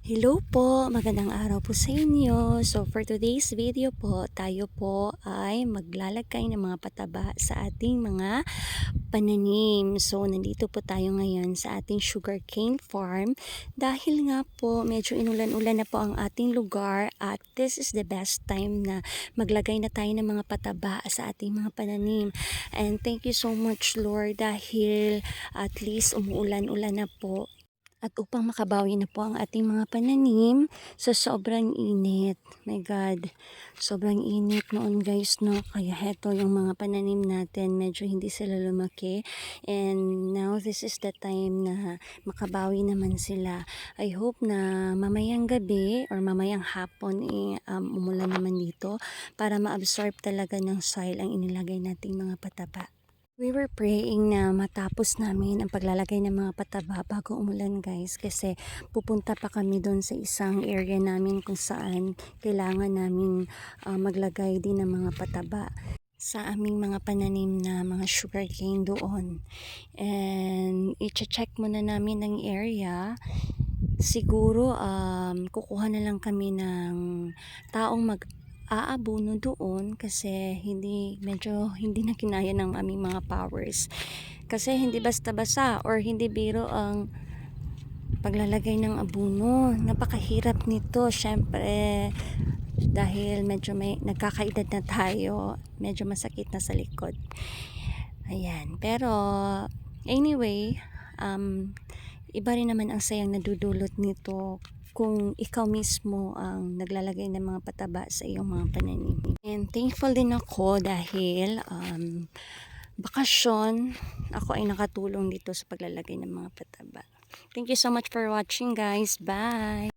Hello po, magandang araw po sa inyo. So for today's video po, tayo po ay maglalagay ng mga pataba sa ating mga pananim. So nandito po tayo ngayon sa ating sugarcane farm dahil nga po medyo inulan-ulan na po ang ating lugar at this is the best time na maglagay na tayo ng mga pataba sa ating mga pananim. And thank you so much Lord dahil at least umuulan-ulan na po. At upang makabawi na po ang ating mga pananim sa sobrang init. My God, sobrang init noon guys, no? Kaya heto yung mga pananim natin, medyo hindi sila lumaki. And now this is the time na makabawi naman sila. I hope na mamayang gabi or mamayang hapon umulan naman dito para ma-absorb talaga ng soil ang inilagay nating mga pataba. We were praying na matapos namin ang paglalagay ng mga pataba bago umulan guys kasi pupunta pa kami doon sa isang area namin kung saan kailangan namin maglagay din ng mga pataba sa aming mga pananim na mga sugarcane doon. And i-check muna namin ang area. Siguro kukuha na lang kami ng taong aabuno doon kasi medyo hindi na kinaya ng aming mga powers kasi hindi basta-basta or hindi biro ang paglalagay ng abuno. Napakahirap nito syempre dahil medyo may nagkakaedad na tayo, medyo masakit na sa likod. Ayan, pero anyway, iba rin naman ang sayang nadudulot nito kung ikaw mismo ang naglalagay ng mga pataba sa iyong mga pananim. And thankful din ako dahil bakasyon, ako ay nakatulong dito sa paglalagay ng mga pataba. Thank you so much for watching guys. Bye!